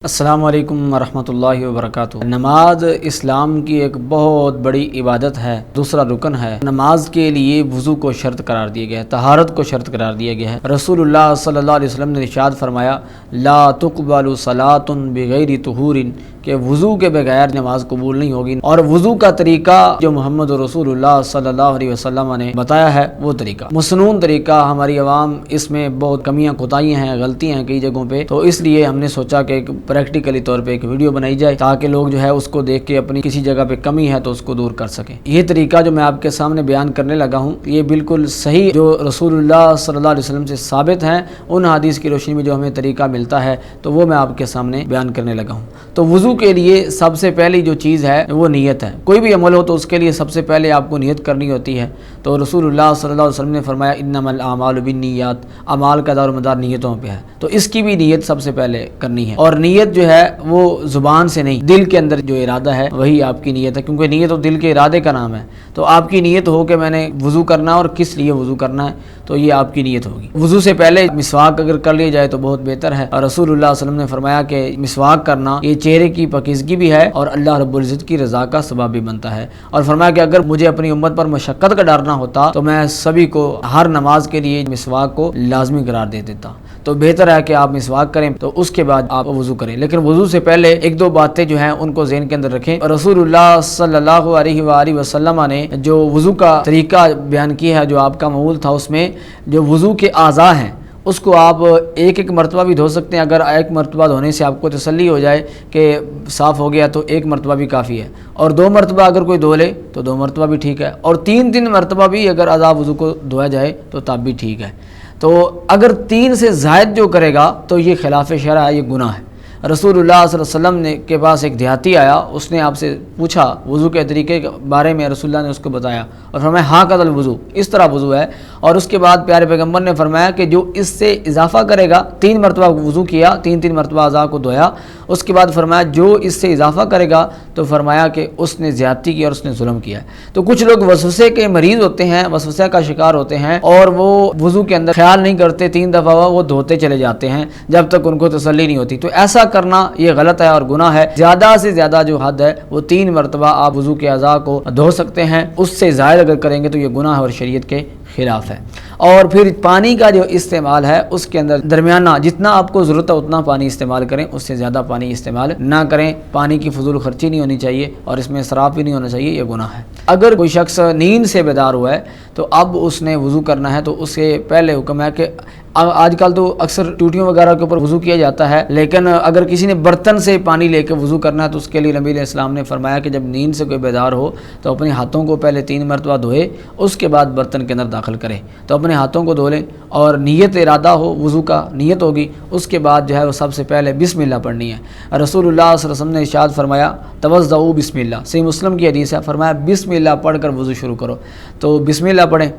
السلام علیکم ورحمۃ اللہ وبرکاتہ۔ نماز اسلام کی ایک بہت بڑی عبادت ہے، دوسرا رکن ہے۔ نماز کے لیے وضو کو شرط قرار دیا گیا ہے، طہارت کو شرط قرار دیا گیا ہے۔ رسول اللہ صلی اللہ علیہ وسلم نے ارشاد فرمایا لا تقبل صلاۃ بغیر طہور، کہ وضو کے بغیر نماز قبول نہیں ہوگی۔ اور وضو کا طریقہ جو محمد رسول اللہ صلی اللہ علیہ وسلم نے بتایا ہے وہ طریقہ مسنون طریقہ، ہماری عوام اس میں بہت کمیاں کوتاہیاں ہیں، غلطیاں ہیں کئی جگہوں پہ، تو اس لیے ہم نے سوچا کہ ایک پریکٹیکلی طور پہ ایک ویڈیو بنائی جائے تاکہ لوگ جو ہے اس کو دیکھ کے اپنی کسی جگہ پہ کمی ہے تو اس کو دور کر سکیں۔ یہ طریقہ جو میں آپ کے سامنے بیان کرنے لگا ہوں یہ بالکل صحیح جو رسول اللہ صلی اللہ علیہ وسلم سے ثابت ہیں، ان حدیث کی روشنی میں جو ہمیں طریقہ ملتا ہے تو وہ میں آپ کے سامنے بیان کرنے لگا ہوں۔ تو وضو کے لیے سب سے پہلی جو چیز ہے وہ نیت ہے۔ کوئی بھی عمل ہو تو اس کے لیے سب سے پہلے آپ کو نیت کرنی ہوتی ہے۔ تو رسول اللہ صلی اللہ علیہ وسلم نے فرمایا انما الاعمال بالنیات، اعمال کا دار و مدار نیتوں پہ ہے، تو اس کی بھی نیت سب سے پہلے کرنی ہے۔ اور نیت جو ہے وہ زبان سے نہیں، دل کے اندر جو ارادہ ہے وہی آپ کی نیت ہے، کیونکہ نیت تو دل کے ارادے کا نام ہے۔ تو آپ کی نیت ہو کہ میں نے وضو کرنا ہے اور کس لیے وضو کرنا ہے، تو یہ آپ کی نیت ہوگی۔ وضو سے پہلے مسواک اگر کر لیا جائے تو بہت بہتر ہے، اور رسول اللہ صلی اللہ علیہ وسلم نے فرمایا کہ مسواک کرنا یہ چہرے کی پاکیزگی بھی ہے اور اللہ رب العزت کی رضا کا سبب بھی بنتا ہے۔ اور فرمایا کہ اگر مجھے اپنی امت پر مشقت کا ڈر نہ ہوتا تو میں سبھی کو ہر نماز کے لیے مسواک کو لازمی قرار دے دیتا۔ تو بہتر ہے کہ آپ مسواک کریں تو اس کے بعد آپ وضو کریں، لیکن وضو سے پہلے ایک دو باتیں جو ہیں ان کو ذہن کے اندر رکھیں۔ رسول اللہ صلی اللہ علیہ وآلہ وسلم نے جو وضو کا طریقہ بیان کیا ہے، جو آپ کا معمول تھا، اس میں جو وضو کے اعضاء ہیں اس کو آپ ایک ایک مرتبہ بھی دھو سکتے ہیں۔ اگر ایک مرتبہ دھونے سے آپ کو تسلی ہو جائے کہ صاف ہو گیا تو ایک مرتبہ بھی کافی ہے، اور دو مرتبہ اگر کوئی دھو لے تو دو مرتبہ بھی ٹھیک ہے، اور تین مرتبہ بھی اگر اعضاء وضو کو دھویا جائے تو تب بھی ٹھیک ہے۔ تو اگر 3 سے زائد جو کرے گا تو یہ خلاف شرع ہے، یہ گناہ ہے۔ رسول اللہ صلی اللہ علیہ وسلم کے پاس ایک دیہاتی آیا، اس نے آپ سے پوچھا وضو کے طریقے کے بارے میں، رسول اللہ نے اس کو بتایا اور فرمایا ہاں قدل وضو، اس طرح وضو ہے۔ اور اس کے بعد پیارے پیغمبر نے فرمایا کہ جو اس سے اضافہ کرے گا، 3 مرتبہ وضو کیا، 3 مرتبہ اعضاء کو دھویا، اس کے بعد فرمایا جو اس سے اضافہ کرے گا تو فرمایا کہ اس نے زیادتی کی اور اس نے ظلم کیا۔ تو کچھ لوگ وسوسے کے مریض ہوتے ہیں، وسوسے کا شکار ہوتے ہیں، اور وہ وضو کے اندر خیال نہیں کرتے، 3 دفعہ وہ دھوتے چلے جاتے ہیں جب تک ان کو تسلی نہیں ہوتی۔ تو ایسا کرنا یہ غلط ہے اور گناہ ہے۔ زیادہ سے زیادہ جو حد ہے وہ 3 مرتبہ آپ وضو کے اعضاء کو دھو سکتے ہیں، اس سے زائد اگر کریں گے تو یہ گناہ ہے اور شریعت کے خلاف ہے۔ اور پھر پانی کا جو استعمال ہے اس کے اندر درمیانہ، جتنا آپ کو ضرورت ہے اتنا پانی استعمال کریں، اس سے زیادہ پانی استعمال نہ کریں۔ پانی کی فضول خرچی نہیں ہونی چاہیے اور اس میں اسراف بھی نہیں ہونا چاہیے، یہ گناہ ہے۔ اگر کوئی شخص نیند سے بیدار ہوا ہے تو اب اس نے وضو کرنا ہے، تو اس سے پہلے حکم ہے کہ آج کل تو اکثر ٹوٹیوں وغیرہ کے اوپر وضو کیا جاتا ہے، لیکن اگر کسی نے برتن سے پانی لے کے وضو کرنا ہے تو اس کے لیے نبی علیہ السلام نے فرمایا کہ جب نیند سے کوئی بیدار ہو تو اپنے ہاتھوں کو پہلے 3 مرتبہ دھوئے، اس کے بعد برتن کے اندر داخل کرے۔ تو اپنے ہاتھوں کو دھو لیں اور نیت ارادہ ہو، وضو کا نیت ہوگی، اس کے بعد جو ہے وہ سب سے پہلے بسم اللہ پڑھنی ہے۔ رسول اللہ صلی اللہ علیہ وسلم نے ارشاد فرمایا توضؤ بسم اللہ، صحیح مسلم کی حدیث ہے، فرمایا بسم اللہ پڑھ کر وضو شروع کرو۔ تو بسم اللہ پڑھیں۔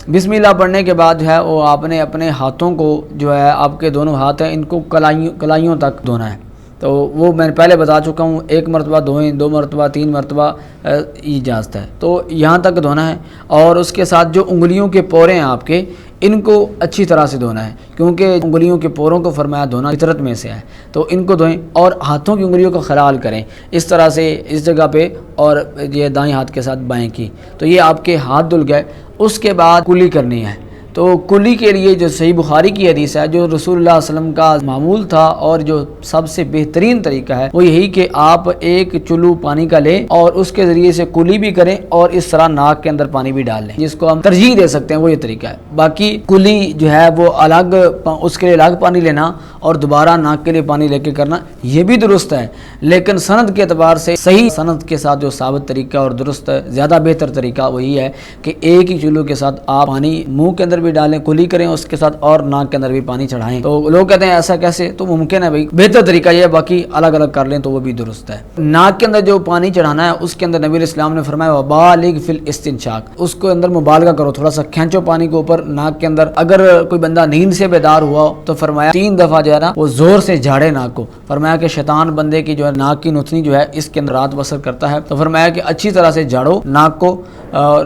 بسم اللہ پڑھنے کے بعد جو ہے وہ آپ نے اپنے ہاتھوں کو جو ہے، آپ کے دونوں ہاتھ ہیں، ان کو کلائیوں تک دھونا ہے۔ تو وہ میں پہلے بتا چکا ہوں، 1 مرتبہ دھوئیں، 2 مرتبہ، 3 مرتبہ اجازت ہے، تو یہاں تک دھونا ہے۔ اور اس کے ساتھ جو انگلیوں کے پورے ہیں آپ کے، ان کو اچھی طرح سے دھونا ہے، کیونکہ انگلیوں کے پوروں کو فرمایا دھونا فطرت میں سے ہے، تو ان کو دھوئیں اور ہاتھوں کی انگلیوں کا خلال کریں اس طرح سے، اس جگہ پہ، اور یہ دائیں ہاتھ کے ساتھ بائیں کی، تو یہ آپ کے ہاتھ دھل گئے۔ اس کے بعد کلی کرنی ہے۔ تو کلی کے لیے جو صحیح بخاری کی حدیث ہے، جو رسول اللہ صلی اللہ علیہ وسلم کا معمول تھا اور جو سب سے بہترین طریقہ ہے وہ یہی کہ آپ ایک چلو پانی کا لیں اور اس کے ذریعے سے کلی بھی کریں اور اس طرح ناک کے اندر پانی بھی ڈال لیں، جس کو ہم ترجیح دے سکتے ہیں، وہ یہ طریقہ ہے۔ باقی کلی جو ہے وہ الگ، اس کے لیے الگ پانی لینا اور دوبارہ ناک کے لیے پانی لے کے کرنا، یہ بھی درست ہے، لیکن سند کے اعتبار سے صحیح سند کے ساتھ جو ثابت طریقہ اور درست زیادہ بہتر طریقہ وہی ہے کہ ایک ہی چلو کے ساتھ آپ پانی منہ کے اندر بھی ڈالیں، کلی کریں اس کے ساتھ، اور ناک کے اندر بھی پانی چڑھائیں۔ تو لوگ کہتے ہیں ایسا کیسے؟ تو ممکن ہے بھائی، بہتر طریقہ یہ ہے، باقی الگ الگ کر لیں تو وہ بھی درست ہے۔ ناک کے اندر جو پانی چڑھانا ہے اس کے اندر نبی علیہ السلام نے فرمایا وبالغ فی الاستنشاق، اس کو اندر مبالغہ کرو، تھوڑا سا کھینچو پانی کو اوپر ناک کے اندر۔ اگر کوئی بندہ نیند سے بیدار ہوا ہو تو فرمایا 3 دفعہ جو ہے نا وہ زور سے جھاڑے ناک کو۔ فرمایا کہ شیطان بندے کی جو ہے ناک کی نتنی جو ہے اس کے اندر رات بسر کرتا ہے، تو فرمایا کہ اچھی طرح سے جھاڑو ناک کو،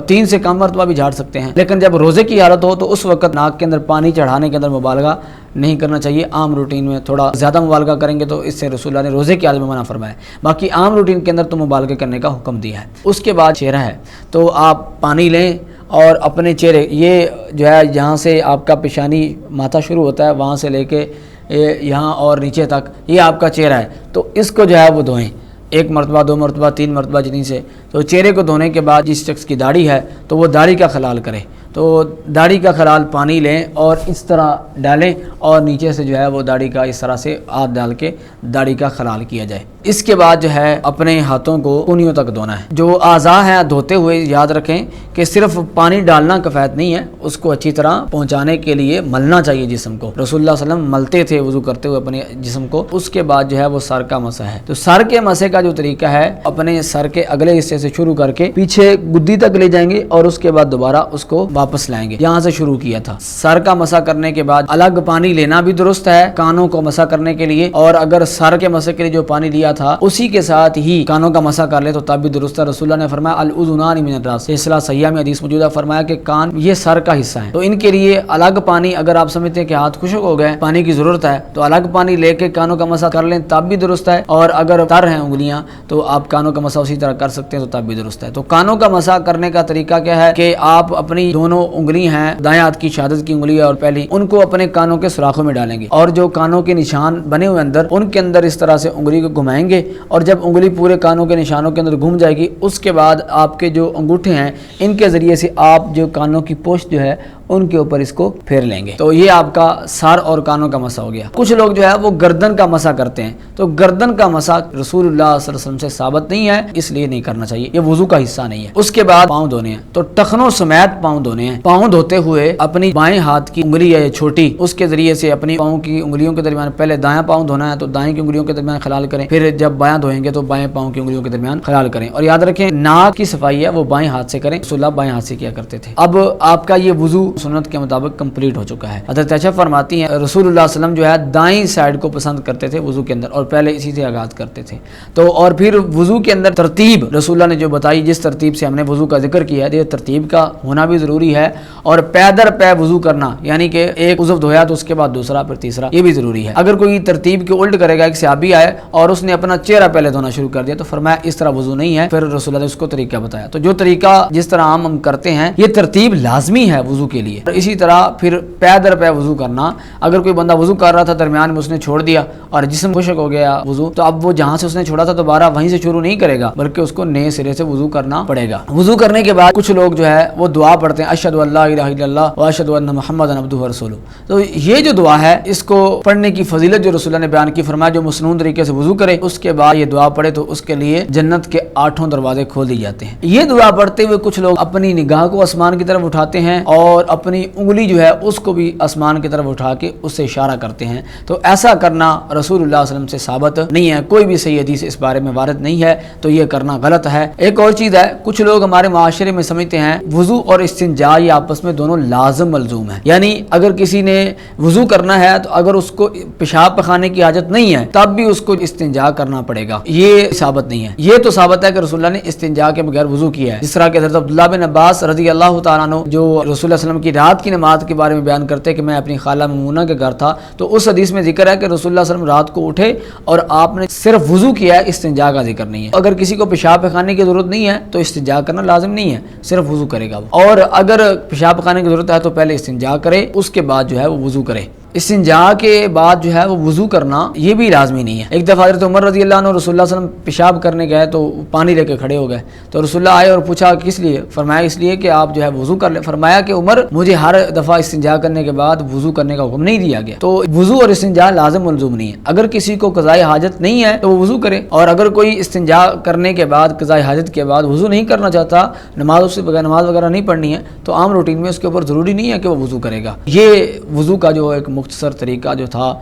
3 سے کم مرتبہ بھی جھاڑ سکتے ہیں، لیکن جب روزے کی حالت ہو تو اس وقت ناک کے اندر پانی چڑھانے کے اندر مبالغہ نہیں کرنا چاہیے۔ عام روٹین میں تھوڑا زیادہ مبالغہ کریں گے تو اس سے رسول اللہ نے روزے کی حالت میں منع فرمایا ہے، باقی عام روٹین کے اندر تو مبالغہ کرنے کا حکم دیا ہے۔ اس کے بعد چہرہ ہے، تو آپ پانی لیں اور اپنے چہرے، یہ جو ہے جہاں سے آپ کا پیشانی ماتھا شروع ہوتا ہے وہاں سے لے کے یہاں اور نیچے تک یہ آپ کا چہرہ ہے، تو اس کو جو ہے وہ دھوئیں، 1 مرتبہ 2 مرتبہ 3 مرتبہ جتنی سے۔ تو چہرے کو دھونے کے بعد جس شخص کی داڑھی ہے تو وہ داڑھی کا خلال کرے، تو داڑھی کا خلال پانی لیں اور اس طرح ڈالیں اور نیچے سے جو ہے وہ داڑھی کا اس طرح سے ہاتھ ڈال کے داڑھی کا خلال کیا جائے۔ اس کے بعد جو ہے اپنے ہاتھوں کو کونیوں تک دھونا ہے۔ جو اعضاء ہیں دھوتے ہوئے یاد رکھیں کہ صرف پانی ڈالنا کفایت نہیں ہے، اس کو اچھی طرح پہنچانے کے لیے ملنا چاہیے جسم کو۔ رسول اللہ صلی اللہ علیہ وسلم ملتے تھے وضو کرتے ہوئے اپنے جسم کو۔ اس کے بعد جو ہے وہ سر کا مسح ہے، تو سر کے مسح کا جو طریقہ ہے اپنے سر کے اگلے حصے سے شروع کر کے پیچھے گدی تک لے جائیں گے اور اس کے بعد دوبارہ اس کو واپس لائیں گے جہاں سے شروع کیا تھا۔ سر کا مسح کرنے کے بعد الگ پانی لینا بھی درست ہے کانوں کو مسح کرنے کے لیے، اور اگر سر کے مسح کے لیے جو پانی لیا تھا اسی کے ساتھ ہی کانوں کا مسح کر لے تو تب بھی درست ہے۔ رسول اللہ نے فرمایا الاذنان من الراس، سلسلہ صحیحہ میں حدیث موجود ہے، فرمایا کہ کان یہ سر کا حصہ ہے، تو ان کے لیے الگ پانی، اگر آپ سمجھتے ہیں کہ ہاتھ خشک ہو گئے پانی کی ضرورت ہے تو الگ پانی لے کے کانوں کا مسح کر لیں تب بھی درست ہے، اور اگر تر ہیں انگلیاں تو آپ کانوں کا مسح اسی طرح کر سکتے ہیں تو تب بھی درست ہے۔ تو کانوں کا مسح کرنے کا طریقہ کیا ہے کہ آپ اپنی دونوں انگلی ہیں، دائیں ہاتھ کی شہادت کی انگلی اور پہلی، ان کو اپنے کانوں کے سوراخوں میں ڈالیں گے اور جو کانوں کے نشان بنے ہوئے اندر ان کے اندر اس طرح سے انگلی کو گھمائیں گے، اور جب انگلی پورے کانوں کے نشانوں کے اندر گھوم جائے گی اس کے بعد آپ کے جو انگوٹھے ہیں ان کے ذریعے سے آپ جو کانوں کی پوچھ جو ہے ان کے اوپر اس کو پھیر لیں گے، تو یہ آپ کا سر اور کانوں کا مسح ہو گیا۔ کچھ لوگ جو ہے وہ گردن کا مسح کرتے ہیں، تو گردن کا مسح رسول اللہ صلی اللہ علیہ وسلم سے ثابت نہیں ہے، اس لیے نہیں کرنا چاہیے، یہ وضو کا حصہ نہیں ہے۔ اس کے بعد پاؤں دھونے ہیں، تو ٹخنوں سمیت پاؤں دھونے ہیں۔ پاؤں دھوتے ہوئے اپنی بائیں ہاتھ کی انگلی ہے چھوٹی، اس کے ذریعے سے اپنی پاؤں کی انگلیوں کے درمیان، پہلے دایاں پاؤں دھونا ہے تو دائیں کی انگلیوں کے درمیان خلال کریں، پھر جب بایاں دھوئیں گے تو بائیں پاؤں کی انگلیوں کے درمیان خلال کریں، اور یاد رکھیں ناک کی صفائی ہے وہ بائیں ہاتھ سے کریں، رسول اللہ بائیں ہاتھ سے کیا کرتے تھے۔ اب آپ کا یہ وضو سنت کے مطابق کمپلیٹ ہو چکا ہے۔ حضرت عائشہ فرماتی ہیں رسول اللہ صلی اللہ علیہ وسلم جو ہے دائیں سائڈ کو پسند کرتے تھے وضو کے اندر، اور پہلے اسی سے آغاز کرتے تھے۔ تو اور پھر وضو کے اندر ترتیب رسول اللہ نے جو بتائی، جس ترتیب سے ہم نے وضو کا ذکر کیا ہے، یہ ترتیب کا ہونا بھی ضروری ہے، اور پے در پے وضو کرنا، یعنی کہ ایک عضو دھویا تو اس کے بعد دوسرا پھر تیسرا، یہ بھی ضروری ہے۔ اگر کوئی ترتیب کے الٹ کرے گا، ایک صحابی آئے اور اس نے اپنا چہرہ پہلے دھونا شروع کر دیا تو فرمایا اس طرح وضو نہیں ہے، پھر رسول اللہ نے اس کو طریقہ بتایا۔ تو جو طریقہ جس طرح عام ہم کرتے ہیں یہ ترتیب لازمی ہے وضو کے لیے۔ اسی طرح پھر پے در پے وضو کرنا، اگر کوئی بندہ وضو کر رہا تھا درمیان میں اس نے چھوڑ دیا اور جسم خشک ہو گیا وضو، تو اب وہ جہاں سے اس نے چھوڑا تھا دوبارہ وہیں سے شروع نہیں کرے گا بلکہ اس کو نئے سرے سے وضو کرنا پڑے گا۔ وضو کرنے کے بعد کچھ لوگ جو ہے وہ دعا پڑھتے ہیں اشہد ان لا الہ الا اللہ واشہد ان محمدا عبدہ ورسولہ، تو یہ جو دعا ہے اس کو پڑھنے کی فضیلت جو رسول اللہ نے بیان کی، فرمایا جو مسنون طریقے سے وضو کرے اس کے بعد یہ دعا پڑھے تو اس کے لیے جنت کے 8 دروازے کھول دی جاتے ہیں۔ یہ دعا پڑھتے ہوئے کچھ لوگ اپنی نگاہ کو آسمان کی طرف اٹھاتے ہیں اور اپنی انگلی جو ہے اس کو بھی آسمان کی طرف اٹھا کے اس سے اشارہ کرتے ہیں، تو ایسا کرنا رسول اللہ صلی اللہ علیہ وسلم سے ثابت نہیں ہے، کوئی بھی صحیح حدیث اس بارے میں وارد نہیں ہے، تو یہ کرنا غلط ہے۔ ایک اور چیز ہے، کچھ لوگ ہمارے معاشرے میں سمجھتے ہیں وضو اور استنجا یہ آپس میں دونوں لازم ملزوم ہیں، یعنی اگر کسی نے وضو کرنا ہے تو اگر اس کو پیشاب پخانے کی حاجت نہیں ہے تب بھی اس کو استنجا کرنا پڑے گا، یہ ثابت نہیں ہے۔ یہ تو ثابت ہے کہ رسول اللہ نے استنجا کے بغیر وضو کیا ہے، جس طرح کہ حضرت عبداللہ بن عباس رضی اللہ تعالیٰ عنہ جو رسول اللہ صلی اللہ علیہ وسلم کی رات کی نماز کے بارے میں بیان کرتے کہ میں اپنی خالہ میمونہ کے گھر تھا، تو اس حدیث میں ذکر ہے کہ رسول اللہ صلی اللہ علیہ وسلم رات کو اٹھے اور آپ نے صرف وضو کیا ہے، استنجا کا ذکر نہیں ہے۔ اگر کسی کو پیشاب پخانے کی ضرورت نہیں ہے تو استنجا کرنا لازم نہیں ہے، صرف وضو کرے گا وہ، اور اگر پیشاب پخانے کی ضرورت ہے تو پہلے استنجا کرے، اس کے بعد جو ہے وہ وضو کرے۔ استنجا کے بعد جو ہے وہ وضو کرنا یہ بھی لازمی نہیں ہے۔ ایک دفعہ حضرت عمر رضی اللہ عنہ رسول اللہ صلی اللہ علیہ وسلم پیشاب کرنے گئے تو پانی لے کے کھڑے ہو گئے، تو رسول اللہ آئے اور پوچھا کس لیے؟ فرمایا اس لیے کہ آپ جو ہے وضو کر لیں۔ فرمایا کہ عمر مجھے ہر دفعہ استنجا کرنے کے بعد وضو کرنے کا حکم نہیں دیا گیا، تو وضو اور استنجا لازم ملزوم نہیں ہے۔ اگر کسی کو قضاء حاجت نہیں ہے تو وہ وضو کرے، اور اگر کوئی استنجا کرنے کے بعد قضاء حاجت کے بعد وضو نہیں کرنا چاہتا، نماز سے بغیر نماز وغیرہ نہیں پڑھنی ہے، تو عام روٹین میں اس کے اوپر ضروری نہیں ہے کہ وہ وضو کرے گا۔ یہ وضو کا جو ایک مختصر طریقہ جو تھا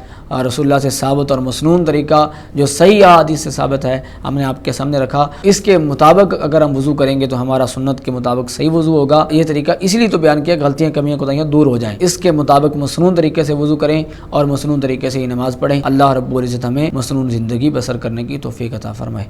رسول اللہ سے ثابت اور مسنون طریقہ جو صحیح احادیث سے ثابت ہے ہم نے آپ کے سامنے رکھا۔ اس کے مطابق اگر ہم وضو کریں گے تو ہمارا سنت کے مطابق صحیح وضو ہوگا۔ یہ طریقہ اسی لیے تو بیان کیا غلطیاں کمیاں کوتاہیاں دور ہو جائیں۔ اس کے مطابق مسنون طریقے سے وضو کریں اور مسنون طریقے سے ہی نماز پڑھیں۔ اللہ رب العزت ہمیں مسنون زندگی بسر کرنے کی توفیق عطا فرمائے۔